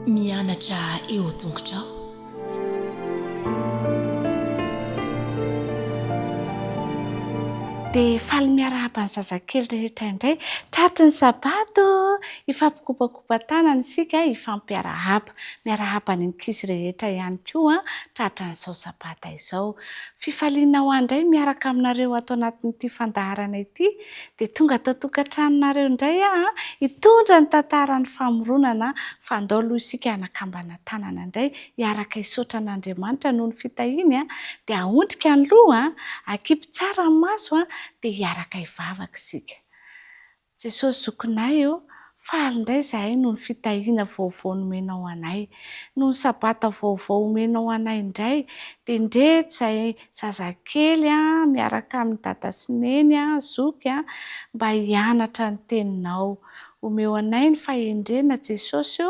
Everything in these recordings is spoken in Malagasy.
Mianatra eo an-tongotr'ao. Dia faly miarahaba ny zazakely rehetra indray, tratry ny sabato ifampikopakopa tanana isika ifampiarahaba, miarahaba ny ankizy rehetra ihany koa tratry n'izao sabata izao. Fifaliana ho andray miaraka aminareo ato anatin'ity fandaharana ity, dia tonga atao tokantranonareo indray hitondra ny tantaran'ny famoronana fa andao aloha isika hanakambana tanana indray hiaraka hisaotra an'Andriamanitra noho ny fitahiany dia ahondrika ny loha akipy tsara ny maso dia hiaraka hivavaka isika. Jesosy zokinay faly indray izahay noho ny fitahiana vaovao nomenao anay, noho ny sabata vaovao nomenao anay indray, dia indreto izahay zazakely miaraka amin'ny dada sy neny zoky mba hianatra ny teninao. Omeo anay ny fahendrena Jesosy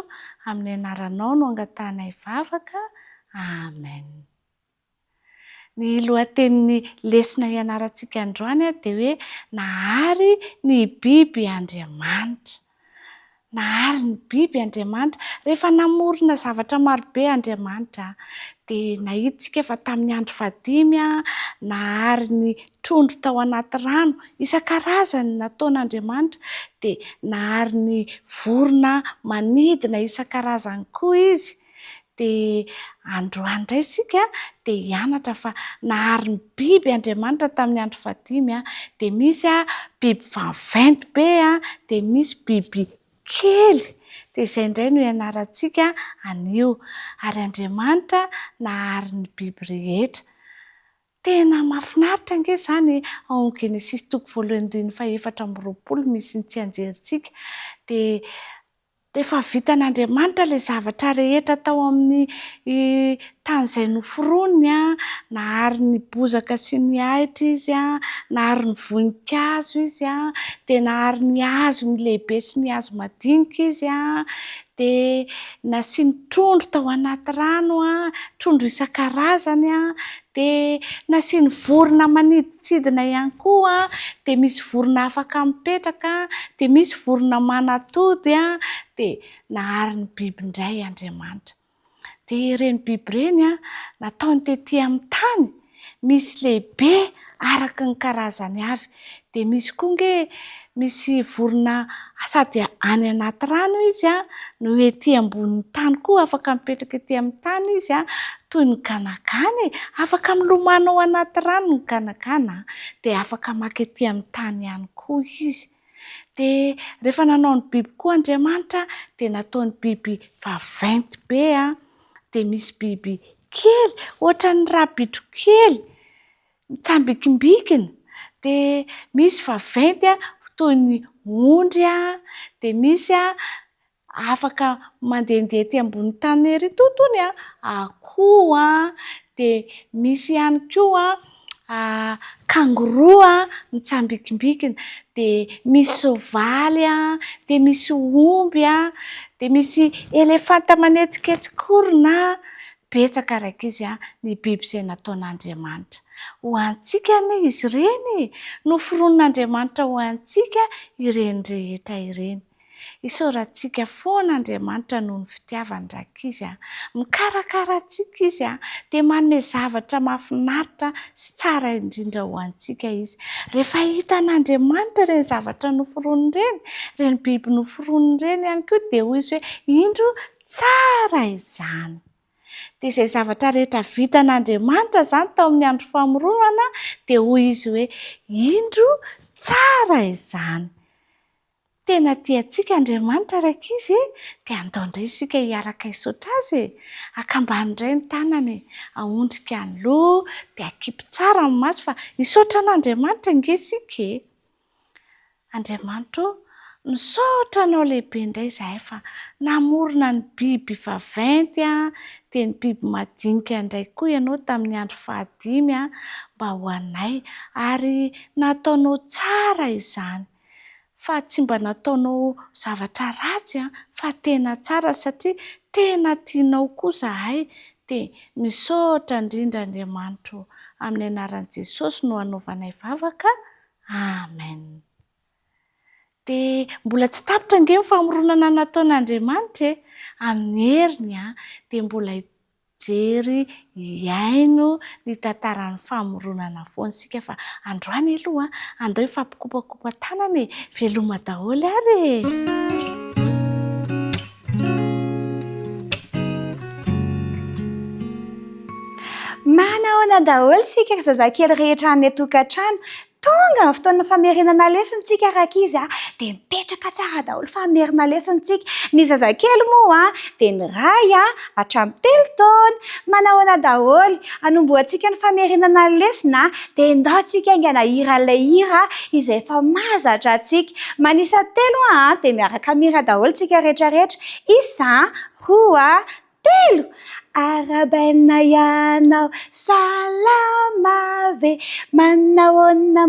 amin'ny anaranao no angatanay vavaka. Amen. Ny lohatenin'ny lesona ianarantsika androany dia hoe nahary ny biby Andriamanitra. Nahary ny biby Andriamanitra. Rehefa namorona zavatra marobe Andriamanitra dia nahitsika fa tamin'ny andro fadimy nahary ny trondro tao anaty rano isan-karazany nataon'Andriamanitra, dia nahary ny vorona manidina isan-karazany koa izy. Dia androany indray isika dia hianatra fa nahary ny biby Andriamanitra tamin'ny andro fadimy dia misy biby vaventy be dia misy biby kely. Dia izay indray no ianarantsika anio. Ary Andriamanitra nahary ny biby rehetra. Tena mahafinaritra ange izany ao Genesis 1:24 misy ny tsy anjerintsika. Dia rehefa vitan'Andriamanitra ilay zavatra rehetra tao amin'ny tany izay noforoniny nahary ny bozaka sy ny ahitra izy nahary ny voninkazo izy dia nahary ny hazo ny lehibe sy ny hazo madinika izy dia nasiany trondro tao anaty rano trondro isan-karazany dia nasiany vorona maniditsidina ihany koa dia misy vorona afaka mipetraka dia misy vorona manatody dia nahary ny biby indray Andriamanitra. Dia ireny biby ireny nataony tetỳ amin'ny tany, misy lehibe araka ny karazany avy, dia misy koa nge misy vorona sady any anaty rano izy no etỳ ambonin'ny tany koa afaka mipetraka etỳ amin'ny tany izy toy ny ganagany, afaka milomano ao anaty rano ny ganagana dia afaka maka etỳ amin'ny tany ihany koa izy. Dia rehefa nanao ny biby koa Andriamanitra dia nataony biby vaventy be dia misy biby kely ohatra ny rabitro kely mitsambikimbikina, dia misy vaventy toy ny ondry dia misy afaka mandehandeha etỳ ambony tany ery tontony akoho dia misy ihany koa kangoroa mitsambikimbikina, dia misy soavaly dia misy omby dia misy elefanta manetsiketsin-korona. Betsaka raika izy ny biby izay nataon'Andriamanitra. Ho antsika izy ireny, noforon'Andriamanitra ho antsika ireny rehetra ireny. Isaorantsika foana Andriamanitra noho ny fitiavany raika izy mikarakara antsika izy dia manome zavatra mahafinaritra sy tsara indrindra ho antsika izy. Rehefa hitan'Andriamanitra ireny zavatra noforoniny ireny, ireny biby noforoniny ireny ihany koa dia hoy izy hoe indro tsara izany. Dia izay zavatra rehetra vitan'Andriamanitra izany tao amin'ny andro famoronana dia hoy izy hoe indro tsara izany. Tena tiantsika Andriamanitra raika izy dia andao indray isika hiaraka hisaotra azy. Akambany indray ny tanany, ahondrika ny loha dia akipy tsara ny maso fa hisaotra an'Andriamanitra ange isika. Andriamanitra nisaotra anao lehibe indray izahay fa namorona ny biby vaventy dia ny biby madinika indray koa ianao tamin'ny andro fahadimy mba ho anay ary nataonao tsara izany. Fa tsy mba nataonao zavatra ratsy fa tena tsara satria tena tianao koa izahay. Dia misaotra indrindra Andriamanitra amin'ny anaran'i Jesosy no hanaovanay vavaka. Amen. dia mbola tsy tapitra ange ny famoronana nataon'Andriamanitra amin'ny heriny dia mbola hijery hiaino ny tantaran'ny famoronana foana isika fa androany aloha andao hifampikopakopa tanana veloma daholo ary Manahoana daholo sika zazakely rehetra any atokantrano tonga ny fotoana famerenana lesontsika rakizy dia mipetraka tsara daholo famerina lesontsika ny zazakely moa dia ny ray hatramin'ny 3 taona manahoana daholo anomboantsika ny famerenana lesona dia ndaontsika ingana hira ilay hira izay efa mahazatra antsika manisa 3 dia miaraka mira daholo tsika rehetrarehetra 1 2 3 Arabaina ianao salama ve manahoana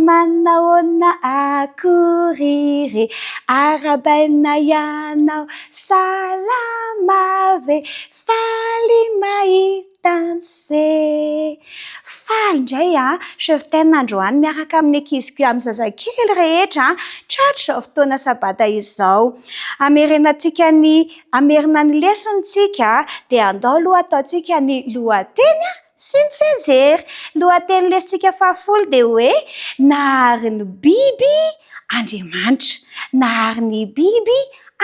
akory Arabaina ianao salama ve faly mahitansy faly indray cheftain'androany miaraka amin'ny ankizy amin'ny zazakely rehetra tratra izao fotoana sabata izao amerina ny lesontsika dia andao aloha ataontsika ny lohateny sy ny tsenjery lohateny lesontsika fahafolo dia hoe nahary ny biby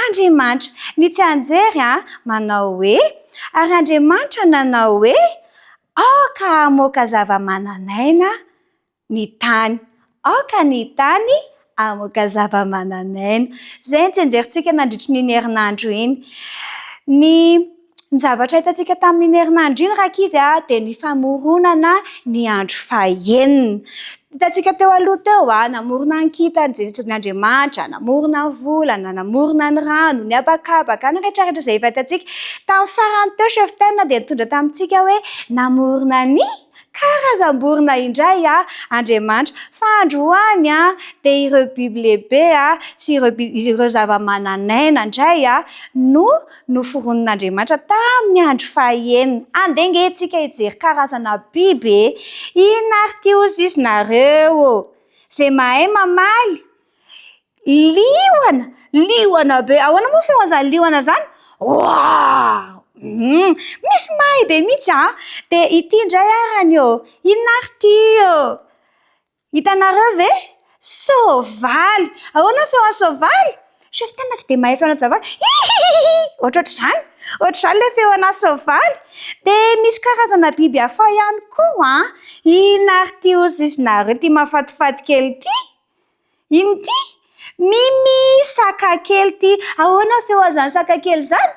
Andriamanitra ny tsanjery manao hoe ary Andriamanitra nanao hoe aoka hamoaka zava-mananaina ny tany aoka ny tany hamoaka zava-mananaina izay ny tsenjerintsika nandritry ny herinandro iny ny zavatra hitantsika tamin'ny herinandro iny rakizy dia ny famoronana ny andro fahaenina hitantsika teo aloha teo namorona ny kintana Jesosyn'Andriamanitra namorona ny volana namorona ny rano ny abakabaka ny rehetrarehetra izay efa hitantsika tamin'ny farany teo cheftaine dia nitondra tamintsika hoe namorona ny karazam-borona indray Andriamanitra fa androany dia ireo biby lehibe sy ireo zava-mananaina indray no noforonon'Andriamanitra tamin'ny andro fahaenina andengentsika hijery karazana biby inona ary ty ozy izy nareo izay mahay mamaly liona be ahoana moa feon'izany liona zany misy mahay be mihitsy dia ity indray arany inona ary ty hitanareo ve soavaly ahoana feon'ny soavaly cheftaine tsy dia mahay feona soavaly ohatr'izany ilay feona soavaly dia misy karazana biby hafa ihany koa inona ary ty ozy izy nareo ty mahafatifaty kely ty ino ty mimi saka kely ty ahoana feon'izany saka kely zany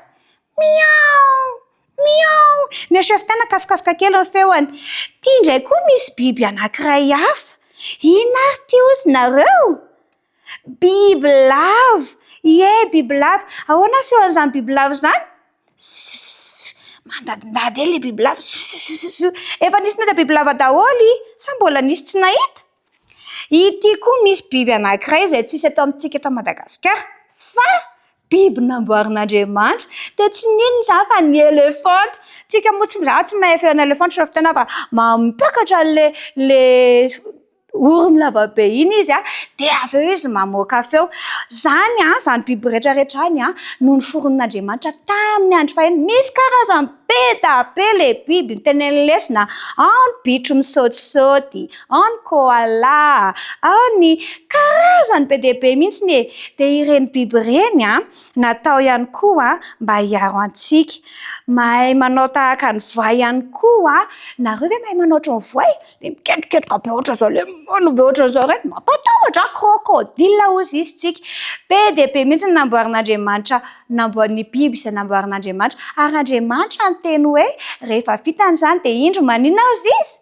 miao ny cheftaine kasikasika kely ny feony ty indray koa misy biby anankiray hafa inona ary ty ozy nareo bibilava ahoana feon'izany bibilava zany mandadindady ely bibilava efa nisy nahita bibilava daholo sa mbola nisy tsy nahita ity koa misy biby anankiray izay tsisy atao amintsika eto Madagasikara fa biby namboarin'Andriamanitra dia tsy ninona izany fa ny elefanta tsika moa tsy mahay feona elefanta cheftaine fa mampiakatra le orony lavabe iny izy dia avy eo izy mamoaka feo zany biby rehetrarehetra any no noforonon'Andriamanitra tamin'ny andro fahaenina misy karazany be da be le biby ny tenen'ny lesona ao ny bitro misôtisôty ao ny koala ao ny karazany be dia be mihitsy dia ireny biby ireny natao ihany koa mba hiaro antsika mahay manao tahaka ny voay ihany koa nareo ve mahay manaotra ny voay dia miketriketroka be ohatra zao le mono be ohatra zao reny mampatahotra crocodile ozy izy tsika be dia be mihitsy ny namboarin'Andriamanitra ny biby izay namboarin'Andriamanitra ary Andriamanitra ny teny hoe rehefa vita an'izany dia indro maninona ozy izy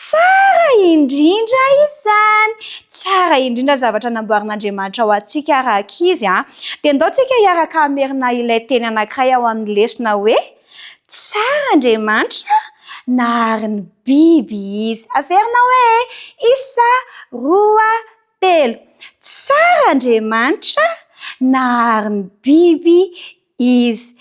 tsara indrindra izany tsara indrindra zavatra namboarin'Andriamanitra ho antsika rakizy dia ndaontsika hiaraka amerina ilay teny anankiray ao amin'ny lesona hoe tsara Andriamanitra nahary ny biby izy averina hoe 1 2 3 tsara Andriamanitra nahary ny biby izy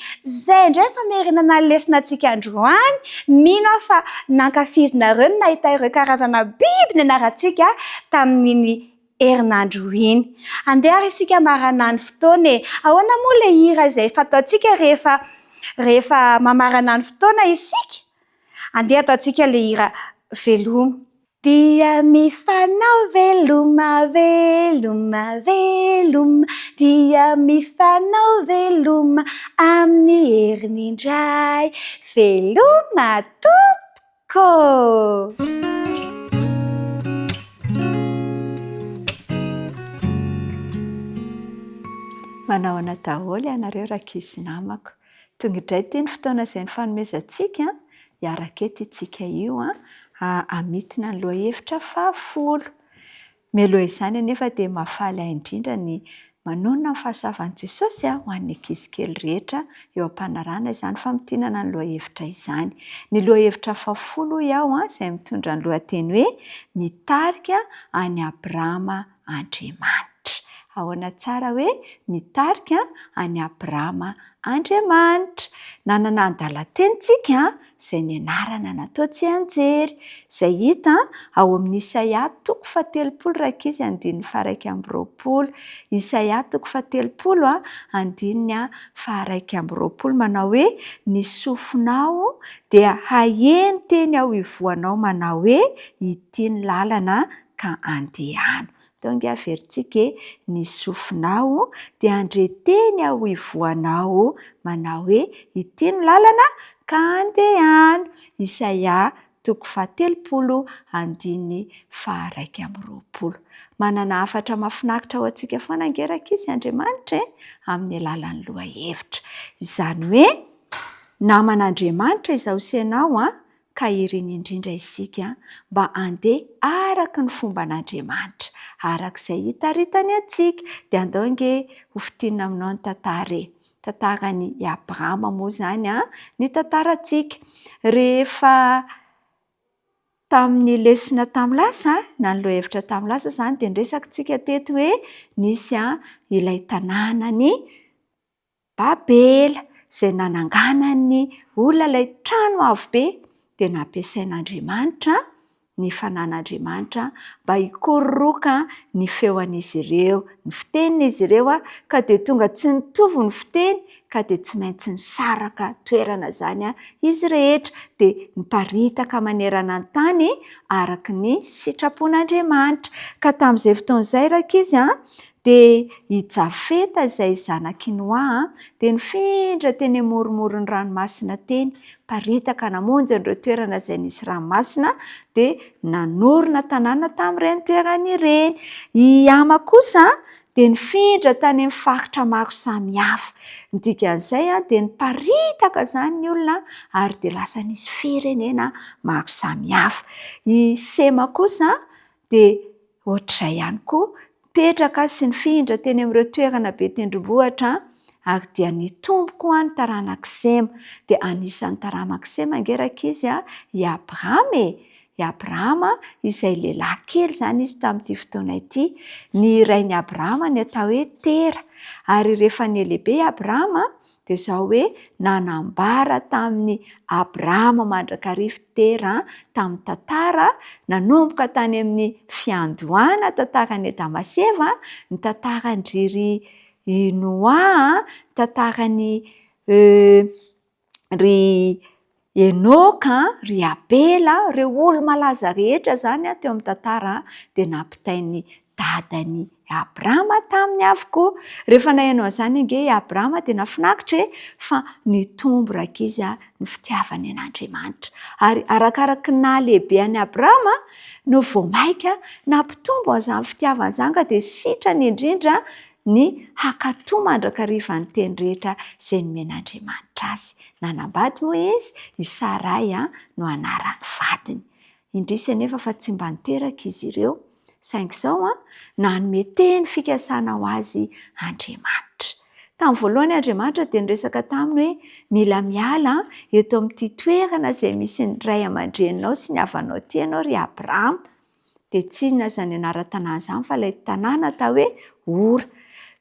zay indray famerenana ny lesonantsika androany mino aho fa nankafizina ireo nahita ireo karazana biby ny anarantsika tamin'iny herinandro iny. Andeha ary isika marana ny fotoana e. Ahoana moa le hira izay fataontsika rehefa mamarana ny fotoana isika? Andeha ataontsika le hira veloma. Dia mifanao veloma, veloma, veloma. Dia mifanao veloma amin'ny heriny indray. Veloma tompoko. Manao ana daholo ianareo rakizy namako. Tonga indray ty ny fotoana izay nifanomezantsika hiaraka eto itsika io amitina ny lohahevitra 10. Mialoha izany anefa dia mahafaly ahy indrindra ny manonona ny fahasavan'i Jesosy ho an'ny ankizy kely rehetra eo am-panarahana izany famotinana ny lohahevitra izany. Ny lohahevitra 10 iaho izay mitondra ny lohateny hoe mitarika any Abrahama Andriamanitra. Ahoana tsara hoe mitarika any Abrahama Andriamanitra. Nanana andalan-tenitsika izay nianarana natao tsy anjery, izay hita ao amin'ny Isaia 30:1-2. Isaia 30:1-2 manao hoe ny sofinao dia haheno teny ao ivoanao manao hoe ity ny lalana ka andehano. Tonga averintsika ny sofinao dia handreteny ao ivoanao manao hoe ity ny lalana ka andehano. Isaia 30:1-2. Manana hafatra mahafinaritra ho antsika foana angerakizy Andriamanitra amin'ny alalan'ny lohahevitra. Izany hoe naman'Andriamanitra izaho sy ianao ka iriny indrindra isika mba handeha araka ny fomban'Andriamanitra, arak'izay hitaritany antsika. Dia andao nge hofitinina aminao ny tantara tantaran'i Abrahama moa izany ny tantarantsika. Rehefa tamin'ny lesona tamin'ny lasa na ny lohahevitra tamin'ny lasa izany dia niresakintsika teto hoe nisy ilay tanànany Babela izay nananganan'ny olona ilay trano avo be. Dia nampiasain'Andriamanitra ny fanan'Andriamanitra mba hikororoka ny feon'izy ireo, ny fitenin'izy ireo ka dia tonga tsy nitovy ny fiteny ka dia tsy maintsy nisaraka toerana izany izy rehetra. Dia niparitaka manerana ny tany araka ny sitrapon'Andriamanitra. Ka tamin'izay fotoan'izay rakizy dia i Jafeta izay zanaky Noa dia nifindra teny amoromoron'ny ranomasina teny, paritaka namonjy an'ireo toerana izay nisy ranomasina dia nanorina tanàna tamin'ireny toerana ireny. I Ama kosa dia nifindra tany amin'ny faritra maro samihafa. Ny dikan'izay dia niparitaka izany ny olona ary dia lasa nisy firenena maro samihafa. I Sema kosa dia ohatr'izay ihany koa petraka sy nifindra teny amin'ireo toerana be tendrombohitra ary dia nitombo koa ny taranak'i Sema. Dia anisan'ny taranak'i Sema angerakizy i Abrahama i Abrahama izay lehilahy kely izany izy tamin'ity fotoana ity. Ny rain'i Abrahama ny atao hoe Tera. Ary rehefa nelehibe i Abrahama dia izao hoe nanambara tamin'ny Abrahama mandrakarivo Tera tamin'ny tantara nanomboka tany amin'ny fiandohana tantaran'i Adamaseva, ny tantarandry Noa, tantaran'ny ry Enoka, ry Abela, ireo olo malaza rehetra izany teo amin'ny tantara dia nampitain'ny dadan'i Abrahama taminy avokoa. Rehefa nahaino an'izany ange i Abrahama dia nafinaritra fa nitombo rakizy ny fitiavany an'Andriamanitra. Ary arakaraka ny nahalehibean'i Abrahama no vao maika nampitombo an'izany fitiavana izany ka dia sitrany indrindra ny hakatoa mandrakariva ny teny rehetra izay nomen'Andriamanitra azy. Nanambady moa izy i Saray no anaran'ny vadiny. Indrisy anefa fa tsy mba niteraka izy ireo, saingy izao nanome teny fikasana ho azy Andriamanitra. Tamin'ny voalohany Andriamanitra dia niresaka taminy hoe mila miala eto amin'ity toerana izay misy ny ray aman-dreninao sy ny havanao ty ianao ry Abrahama. Dia tsy inona izany anara-tanàna izany fa ilay tanàna atao hoe Ora.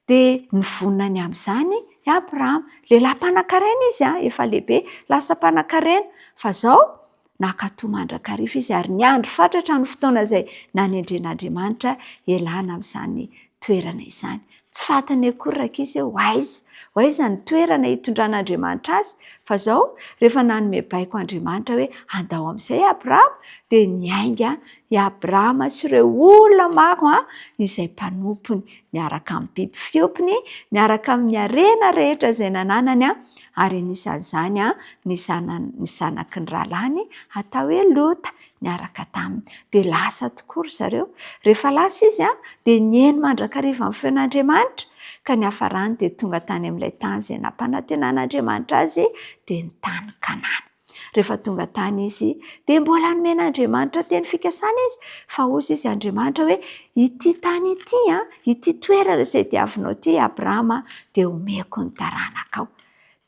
Dia nivonina ny amin'izany i Abrahama. Lehilahy mpanan-karena izy efa lehibe, lasa mpanan-karena. Fa izao nakatoa mandrakariva izy ary ny andro fatratra ny fotoana izay nanendren'Andriamanitra ialana amin'izany toerana izany. Tsy fantany akory rakizy hoe aiza ny toerana hitondran'Andriamanitra azy, fa zao rehefa nanome baiko Andriamanitra hoe andao amin'izay Abrahama dia niainga i Abrahama sy ireo olona maro izay mpanompony, niaraka amin'ny biby fiompiny, niaraka amin'ny harena rehetra izay nananany ary anisan'izany ny zanaky ny rahalahy atao hoe Lota niaraka taminy. Dia lasa tokoa ry zareo. Rehefa lasa izy dia nihaino mandrakariva amin'ny feon'Andriamanitra ka ny hafarany dia tonga tany amin'ilay tany izay nampanantenan'Andriamanitra azy dia ny tany Kanana. Rehefa tonga tany izy dia mbola nomen'Andriamanitra teny fikasana izy, fa ozy izy Andriamanitra hoe ity tany ity ity toerana izay diavinao ity Abrahama dia omeko ny taranaka ao.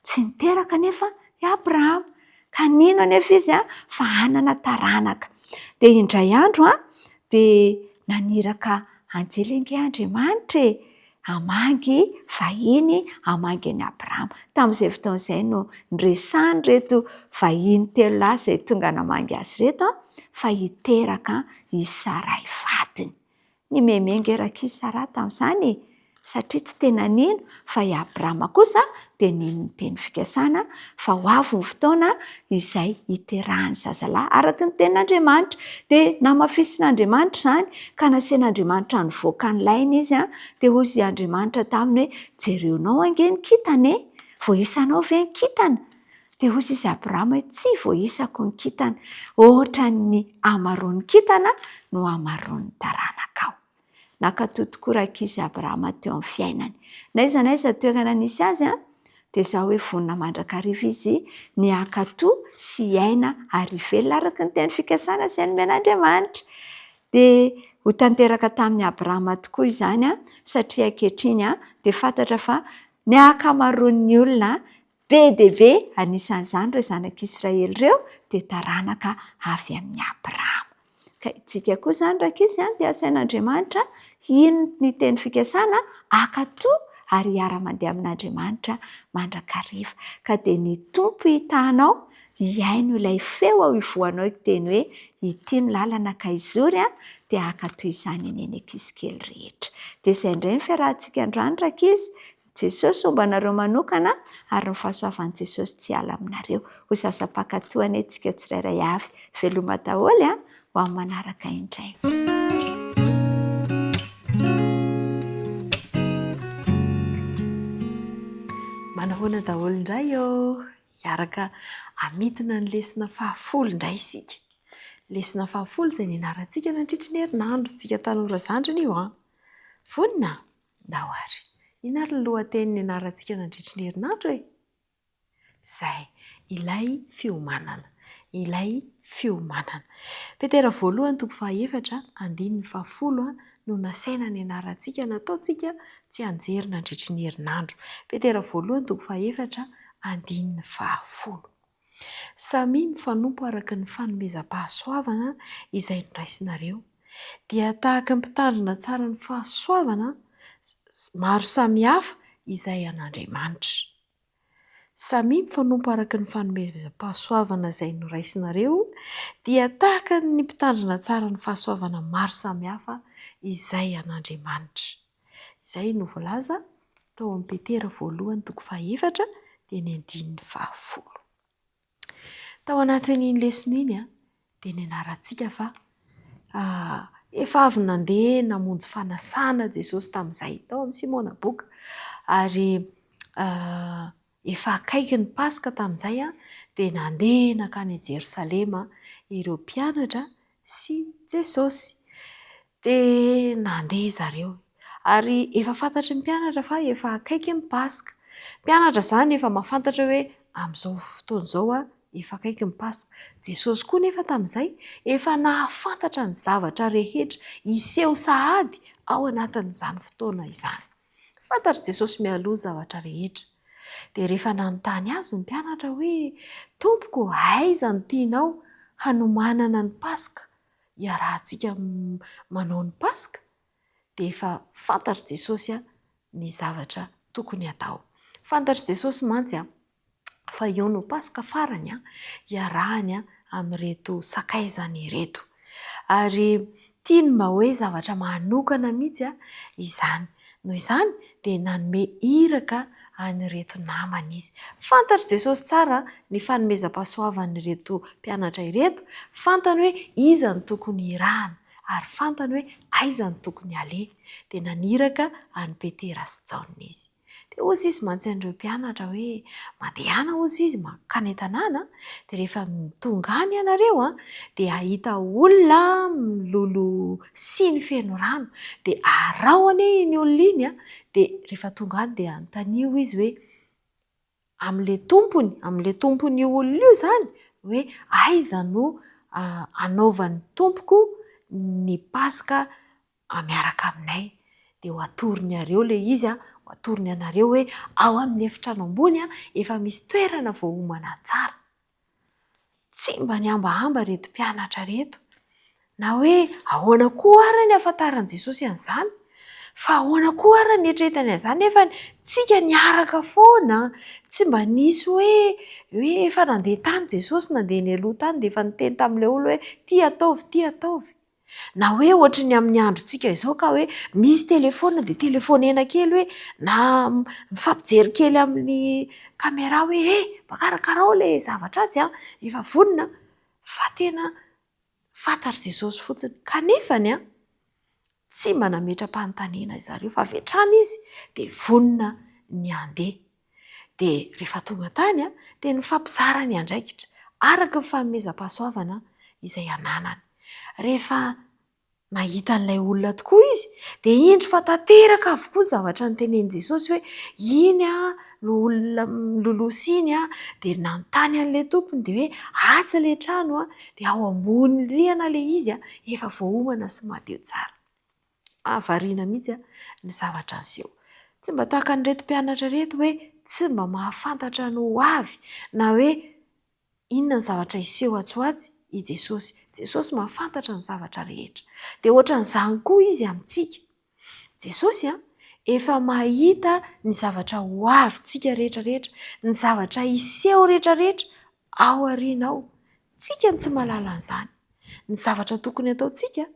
Tsy niteraka nefa i Abrahama, ka nino anefa izy fa hanana taranaka. Dia indray andro dia naniraka anjelengy Andriamanitra hamangy vahiny hamangy any Abrahama. Tamin'izay fotoana izay no niresahany reto vahiny 3 lahy izay tonga namangy azy reto fa hiteraka i Sarai vadiny. Nimemengy eraky i Sara tamin'izany satria tsy tena nino, fa i Abrahama kosa dia nino ny teny fikasana fa ho avy ny fotoana izay hiterahany zazalahy araka ny tenin'Andriamanitra. Dia namafisin'Andriamanitra izany ka nasian'Andriamanitra nivoaka ny lainy izy dia hozy Andriamanitra taminy hoe jereonao ange ny kitana voisanao ve ny kitana? Dia hozy izy Abrahama hoe tsy voisako ny kitana, ohatra ny amaroan'ny kitana no amaroan'ny taranaka ao. Nakatoa tokoa rakizy Abrahama teo amin'ny fiainany. N'aiza toerana nisy azy dia izao hoe vonona mandrakariva izy niakatoa sy hiaina ary velona araka ny teny fikasana izay nomen'Andriamanitra. Dia ho tanteraka tamin'ny Abrahama tokoa izany satria ankehitriny dia fantatra fa ny ankamaroan'ny olona be dia be anisan'izany ireo zanak'Israely ireo dia taranaka avy amin'ny Abrahama. Ka itsika koa izany rakizy dia asain'Andriamanitra ino ny teny fikasana ankatoa ary hiara-mandeha amin'Andriamanitra mandrakariva. Ka dia ny tompo hitanao hiaino ilay feo ao ivoanao teny hoe ity ny lalana ka izory dia ankatoa izany eny ankizy kely rehetra. Dia izay indray ny fiarahantsika androany rakizy. Jesosy omba anareo manokana ary ny fahasoavan'i Jesosy tsy ala aminareo. Ho sasam-pakatoana antsika tsirairay avy. Veloma daholo ho amin'ny manaraka indray. Manahoana daholo indray hiaraka amidina ny lesona 10 indray isika. Lesona 10 izay nianarantsika nandritra ny herinandro tsika tanora zandriny io Vonina dahoary. Inona ary ny lohateny nianarantsika nandritra ny herinandro e? Zay, ilay fiomanana. Ilay fiomanana. Petera voalohany toko 4 andininy 10 no nasaina ny anarantsika nataontsika tsy anjery nandritra ny herinandro. Petera voalohany toko 4 andininy 10. Samy mifanompo araka ny fanomezam-pahasoavana izay noraisinareo. Dia tahaka ny mpitandrina tsara ny fahasoavana maro samihafa izay an'Andriamanitra. Samy mifanompo araka ny fanomezam-pahasoavana izay noraisinareo, dia tahaka ny mpitandrina tsara ny fahasoavana maro samihafa izay an'Andriamanitra. Izay no voalaza tao amin'ny Petera voalohany toko 4 dia ny andininy 10. Tao anatin'iny lesona iny dia nianarantsika fa efa avy nandeha namonjy fanasana Jesosy tamin'izay tao amin'ny Simona boka ary efa akaiky ny Paska tamin'izay dia nandeha nakany Jerosalema ireo mpianatra sy Jesosy. Dia nandeha zareo ary efa fantatry ny mpianatra fa efa akaiky ny Paska. Mpianatra izany efa mahafantatra hoe amin'izao fotoana izao efa akaiky ny Paska. Jesosy koa nefa tamin'izay efa nahafantatra ny zavatra rehetra iseho sahady ao anatin'izany fotoana izany. Fantatry Jesosy mialoha zavatra rehetra. Dia rehefa nanontany azy ny mpianatra hoe Tompoko, aiza no tianao hanomanana ny Paska iarahantsika manao ny Paska? Dia efa fantatry Jesosy ny zavatra tokony atao. Fantatry Jesosy mantsy fa io no Paska farany iarahany amin'reto sakaizany ireto. Ary tiany mba hoe zavatra manokana mihitsy izany. Noho izany dia nanome iraka anyreto namana izy. Fantatr' Jesosy tsara ny fanomezam-pahasoavan'ireto mpianatra ireto. Fantany hoe iza ny tokony irahana ary fantany hoe aiza ny tokony aleha. Dia naniraka any Petera sy Jaona izy. Dia ozy izy mantsain'ireo mpianatra hoe mandehana ozy izy mankany an-tanàna. Dia rehefa tonga any ianareo dia ahita olona milolo siny feno rano. Dia araoany iny olona iny dia rehefa tonga any dia anontanio izy hoe amin'ilay tompony io olona io zany hoe aiza no anaovan'ny tompoko ny Paska miaraka aminay. Dia ho atorony areo ilay izy ho atorony anareo hoe ao amin'ny efitrano ambony efa misy toerana voahomana tsara. Tsy mba niambahamba reto mpianatra reto na hoe ahoana koa ary ny ahafantaran'i Jesosy an'izany, fa ahoana koa ary ny etretany an'izany nefa tsika niaraka foana. Tsy mba nisy hoe efa nandeha tany Jesosy, nandeha ny aloha tany dia efa niteny tamin'ilay olo hoe ty ataovy. Na hoe ohatry ny amin'ny androntsika izao ka hoe misy telefona dia telefonena kely hoe na mifampijery kely amin'ny kamera hoe makarakara ilay zavatra azy efa vonona. Fa tena fantatr' Jesosy fotsiny kanefany tsy mba nametra-panontaniana zareo fa avy hatrany izy dia vonona ny andeha. Dia rehefa tonga tany dia nifampizara ny andraikitra araka ny fanomezam-pahasoavana izay ananany. Rehefa nahita an'ilay olona tokoa izy dia indro fa tanteraka avokoa zavatra nitenen'i Jesosy hoe iny no olona miloloha siny dia nanontany an'ilay tompony dia hoe atsy ilay trano dia ao ambony rihana ilay izy efa voahomana sy madio tsara. Variana mihitsy ny zavatra aseho. Tsy mba tahaka nyreto mpianatra reto hoe tsy mba mahafantatra ny ho avy na hoe inona ny zavatra iseho atsoatsy i Jesosy. Jesosy mahafantatra ny zavatra rehetra. Dia ohatran'izany koa izy amintsika. Jesosy efa mahita ny zavatra ho avintsika rehetrarehetra, ny zavatra iseho rehetrarehetra ao aoriana ao. Tsika ny tsy mahalala an'izany. Ny zavatra tokony ataontsika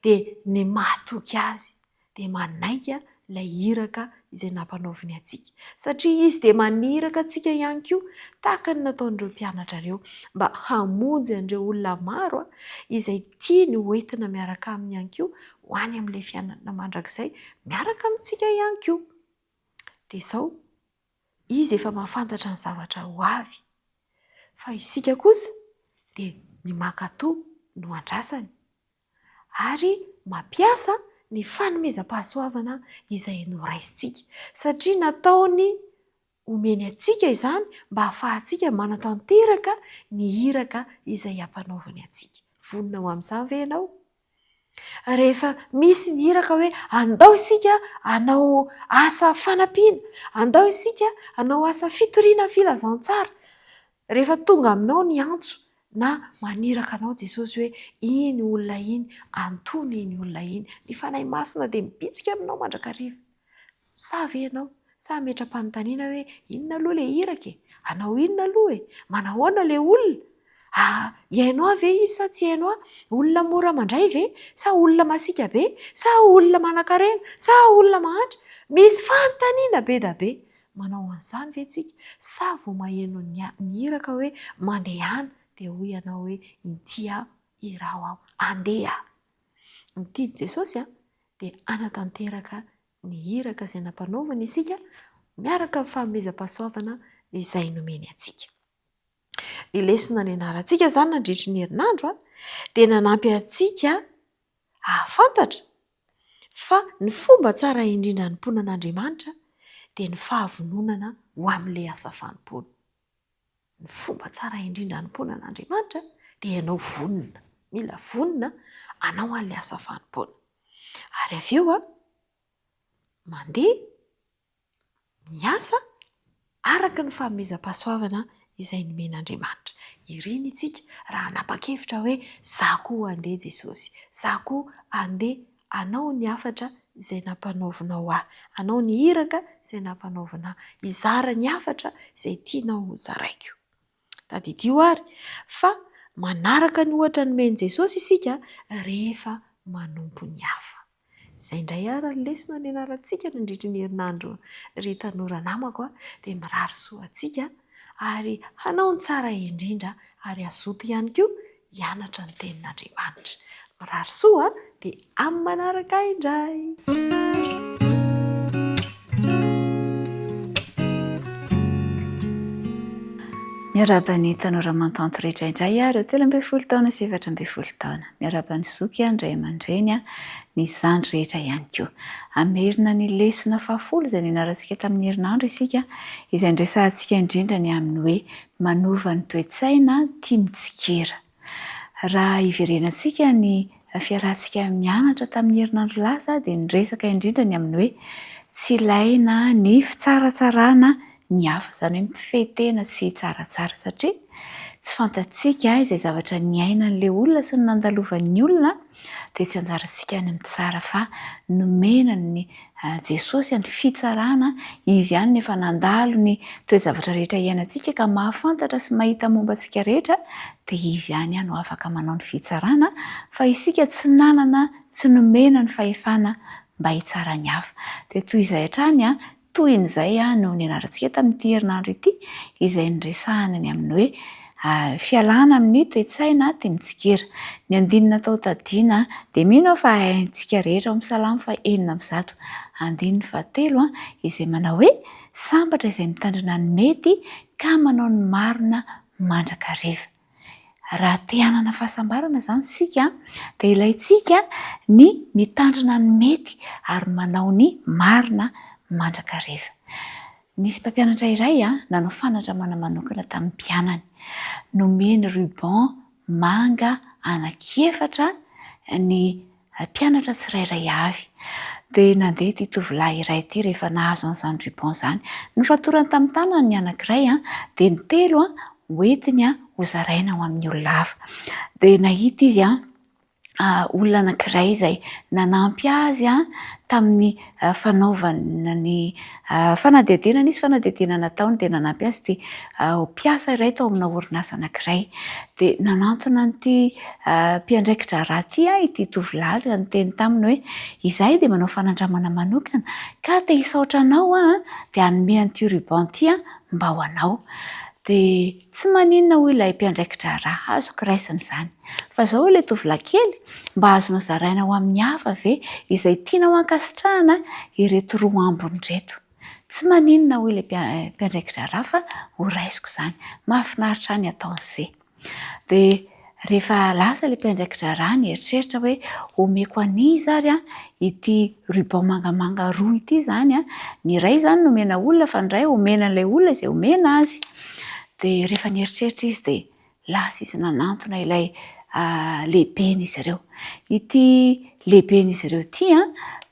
dia ny mahatoky azy, dia manaiky ilay iraka izay nampanaoviny antsika. Satria izy dia maniraka antsika ihany koa tahaka ny nataon'ireo mpianatra ireo mba hamonjy an'ireo olona maro izay tia ny hoentina miaraka aminy ihany koa ho any amin'ilay fiainana mandrakizay miaraka amintsika ihany koa. Dia izao izy efa mahafantatra ny zavatra ho avy. Fa isika kosa dia ny mankatoa no andrasany ary mampiasa ny fanomezam-pahasoavana izay noraisintsika. Satria nataony omeny antsika izany mba hahafahantsika manatanteraka ny iraka izay ampanaoviny antsika. Vonona ho amin'izany ve ianao? Rehefa misy ny iraka hoe andao isika hanao asa fanampiana, andao isika hanao asa fitoriana filazantsara. Rehefa tonga aminao ny antso na maniraka anao Jesosy hoe iny olona iny, antony iny olona iny, ny fanahy masina dia mipitsika aminao mandrakariva. Sa ve ianao? Sa metra-panontaniana hoe inona aloha ilay iraka hanao inona aloha manahoana ilay olona? Iainao ve izy sa tsy iainao? Olona mora mandray ve? Sa olona masika be? Sa olona manan-karena? Sa olona mahantra? Misy fanontaniana be da be. Manao an'izany ve tsika? Sa vao maheno ny iraka hoe mandehana dia hoy ianao hoe inty irao aho, andeha. Ny Jesosy dia anatanteraka ny iraka izay nampanaoviny isika miaraka amin'ny fanomezam-pahasoavana izay nomeny antsika. Ny lesona nianarantsika izany nandritry ny herinandro dia nanampy antsika hahafantatra fa ny fomba tsara indrindra ny mponan'Andriamanitra dia ny fahavononana ho amin'ilay asa fanompoana. Ny fomba tsara indrindra ny mponan'Andriamanitra dia ianao vonona, mila vonona anao an'ilay asa fanompoana. Ary avy eo mandeha miasa araka ny fanomezam-pahasoavana izay nomen'Andriamanitra. Iriny isika raha nanapa-kevitra hoe za koa andeha Jesosy, za koa andeha anao ny hafatra izay nampanaovinao ahy, anao ny iraka izay nampanaovinao, izara ny hafatra izay tianao ho zaraiko. Tadidio ary fa manaraka ny ohatra nomeny Jesosy isika rehefa manompo ny hafa. Izay indray ary ny lesona ny anarantsika nandritra ny herinandro ry tanora namako dia mirary soa antsika ary hanao ny tsara indrindra ary azoto ihany koa hianatra ny tenin'Andriamanitra. Mirary soa dia amin'ny manaraka indray. Miarabany tanora an-tongotr'i indray ireo 12 taona sy 14 taona. Miarabany zoky Ray aman-dreny ny zandry rehetra ihany koa. Amerina ny lesona 10 izay nianarantsika tamin'ny herinandro isika izay ndresantsika indrindra ny amin'ny hoe manova ny toe-tsaina tia mitsikera. Raha iverenantsika ny fiarahantsika mianatra tamin'ny herinandro lasa dia niresaka indrindra ny amin'ny hoe tsy ilaina ny fitsaratsarana ny hafa, izany hoe mifetena tsy tsaratsara satria tsy fantatsika izay zavatra niainan'ilay olona sy ny nandalovan'ny olona dia tsy anjarantsika ny mitsara fa nomena ny Jesosy ny fitsarana izy ihany nefa nandalo ny toe-javatra rehetra iainantsika ka mahafantatra sy mahita momba antsika rehetra dia izy ihany no afaka manao ny fitsarana fa isika tsy nanana tsy nomena ny fahefana mba hitsara ny hafa. Dia toy izay hatrany toy n'izay no nianarantsika tamin'ity herinandro ity izay niresahana ny amin'ny hoe fialana amin'ny toe-tsaina tia mitsikera. Ny andinina tao tadiana dia mino fa haintsika rehetra ao amin'ny Salamo 4:7 izay manao hoe sambatra izay mitandrina ny mety ka manao ny marina mandrakariva. Raha te hanana fahasambarana izany sika dia ilaitsika ny mitandrina ny mety ary manao ny marina mandrakariva. Nisy mpampianatra iray nanao fanandramana manokana tamin'ny mpianany. Nomeny ruban manga anaky-efatra ny mpianatra tsirairay avy. Dia nandeha ity tovolahy iray ity rehefa nahazo an'izany ruban izany. Nofatorany tamin'ny tanany ny anankiray dia ny 3 hoentiny hozaraina ho amin'ny olona hafa. Dia nahita izy olona anankiray izay nanampy azy tamin'ny fanaovana ny fanadihadiana. Nisy fanadihadiana nataony dia nanampy azy ty mpiasa iray tao amina orinasa anankiray. Dia nanantona an'ity mpiandraikitra raha ity tovolahy ny teny taminy hoe izahay dia manao fanandramana manokana ka te hisaotra anao dia hanome an'ity ruban ity mba ho anao. Dia tsy maninona hoy ilay mpiandraikitra raha azoko raisiny izany. Fa izao ilay tovolahy kely mba azonao zaraina ho amin'ny hafa ve izay tianao ankasitrahana ireto roa ambiny ireto. Tsy maninona hoy ilay mpiandraikitra raha fa ho raisiko izany. Mahafinaritra ny ataon'izay. Dia rehefa lasa ilay mpiandraikitra raha nieritreritra hoe omeko an'iza ary ity ruban mangamanga roa ity izany. Ny iray izany nomena olona fa ny iray omena an'ilay olona izay omena azy. Dia rehefa nieritreritra izy dia lasa izy nanantona ilay lehiben'izy ireo. Ity lehiben'izy ireo ity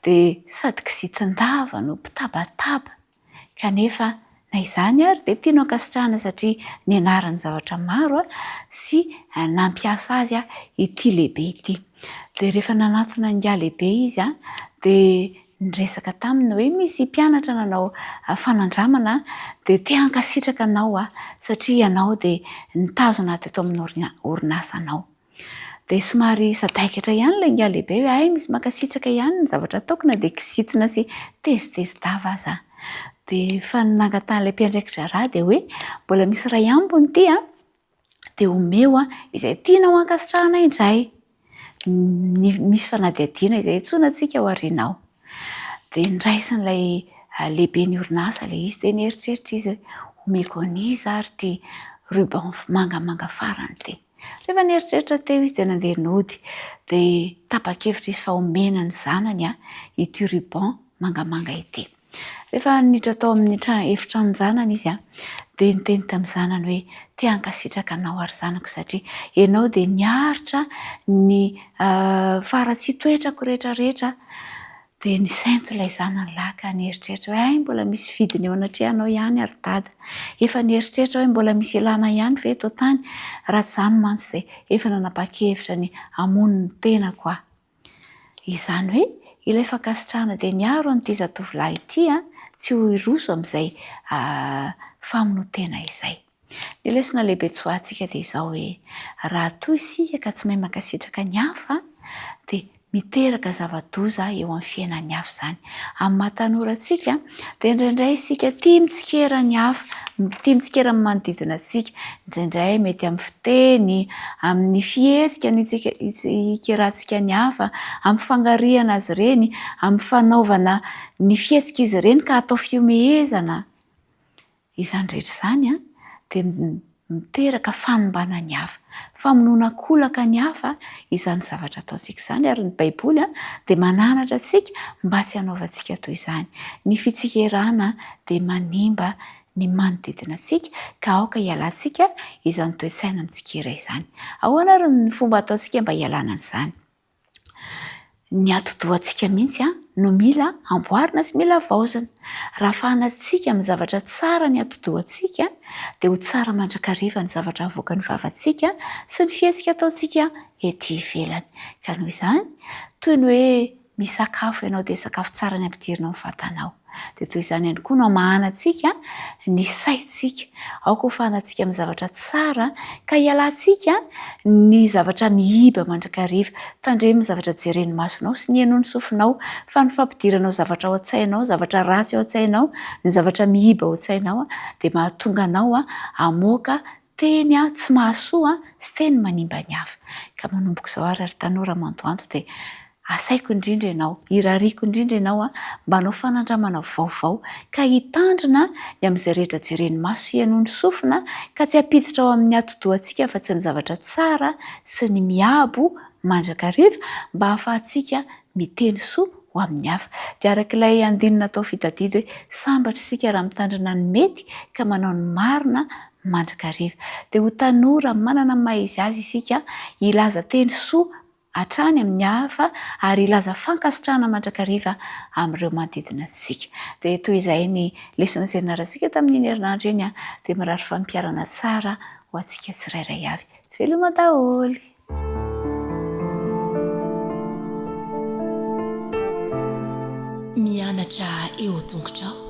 dia sady kizitindava no mpitabataba kanefa na izany ary dia tianao ankasitrahana satria nianarany zavatra maro sy nampiasa azy ity lehibe ity. Dia rehefa nanantona ny lehibe izy dia niresaka taminy hoe misy mpianatra nanao fanandramana dia te hankasitraka anao satria ianao dia nitazona teto amin'ny orinasa anao. Dia somary sadaikatra ihany ilay lehibe hoe ay misy mankasitraka ihany ny zavatra ataoko na dia kizitina sy tezitezidava aza. Dia fa nangatan'ilay mpiandraikitra raha dia hoe mbola misy ray ambiny ity dia omeo izay tianao ankasitrahana indray. Misy fanadihadiana izay intsonantsika ao aorianao. Dia niraisin'ilay lehibe ny orinasa ilay izy dia nieritreritra izy hoe omeko an'iza ary ity ruban mangamanga farany ity. Rehefa nieritreritra teo izy dia nandeha nody dia tapa-kevitra izy fa omena ny zanany ity ruban mangamanga ity. Rehefa niditra tao amin'ny efitrano ny zanany izy dia niteny tamin'ny zanany hoe te hankasitraka anao ary zanako satria ianao dia niaritra ny faratsy-toetrako rehetrarehetra. Dia nisainto ilay zanany lahy ka nieritreritra hoe ay mbola misy vidiny eo anatrehanao ihany ary dada. Efa nieritreritra hoe mbola misy ilana ihany ve eto tany raha tsy izany mantsy dia efa nanapa-kevitra ny hamono ny tenako. Izany hoe ilay fankasitrahana dia niaro an'ity zatovolahy ity tsy ho iroso amin'izay famonotena izay. Ny lesona lehibe tsy ho antsika dia izao hoe raha toy isika ka tsy mahay mankasitraka ny hafa dia miteraka zava-doza eo amin'ny fiainan'ny hafa izany. Amin'ny mahatanora antsika dia indraindray isika tia mitsikera ny hafa, tia mitsikera amin'ny manodidina antsika. Indraindray mety amin'ny fiteny, amin'ny fihetsika no hikerantsika ny hafa, amin'ny fangariana azy ireny, amin'ny fanaovana ny fihetsika izy ireny ka atao fiomehezana. Izany rehetra izany dia miteraka fanombana ny hafa, famonoana kolaka ny hafa, izany zavatra ataontsika izany. Ary ny Baiboly dia mananatra antsika mba tsy hanaovantsika toy izany. Ny fitsikerana dia manimba ny manodidina antsika ka aoka hialantsika izany toe-tsaina mitsikera izany. Ahoana ary ny fomba ataontsika mba hialana an'izany? Ny ati-dohantsika mihitsy no mila amboarina sy mila vaozina. Raha fahantsika amin'ny zavatra tsara ny ati-dohantsika dia ho tsara mandrakariva ny zavatra avoaka ny vavantsika sy ny fihetsika ataontsika ety ivelany. Ka noho izany, toy ny hoe misakafo ianao dia sakafo tsara ny ampidirina amin'ny vatanao. Dia toy izany ihany koa no hamahanantsika ny saintsika. Aoka ho fahantsika amin'ny zavatra tsara ka hialantsika ny zavatra mihiba mandrakariva. Tandremo ny zavatra jeren'ny masonao sy ny henoan'ny sofinao, fa ny fampidiranao zavatra ao an-tsainao, zavatra ratsy ao an-tsainao, ny zavatra mihiba ao an-tsainao dia mahatonga anao hamoaka teny tsy mahasoa sy teny manimba ny hafa. Ka manomboka izao ary tanora mandoanto dia asaiko indrindra ianao, irariako indrindra ianao mba hanao fanandramana vaovao ka hitandrina ny amin'izay rehetra jeren'ny maso hihainoan'ny sofina ka tsy hampiditra ao amin'ny ati-dohantsika fa tsy ny zavatra tsara sy ny miabo mandrakariva mba hahafahantsika miteny soa ho amin'ny hafa. Dia arak'ilay andinina atao fitadidy hoe sambatra isika raha mitandrina ny mety ka manao ny marina mandrakariva. Dia ho tanora manana maha izy azy isika hilaza teny soa hatrany amin'ny hafa ary ilaza fankasitrahana mandrakariva amin'ireo manodidina antsika. Dia toy izay ny lesona izay niarahantsika tamin'iny herinandro iny dia mirary fampiarana tsara ho antsika tsirairay avy. Veloma daholo. Mianatra eo an-tongotrao.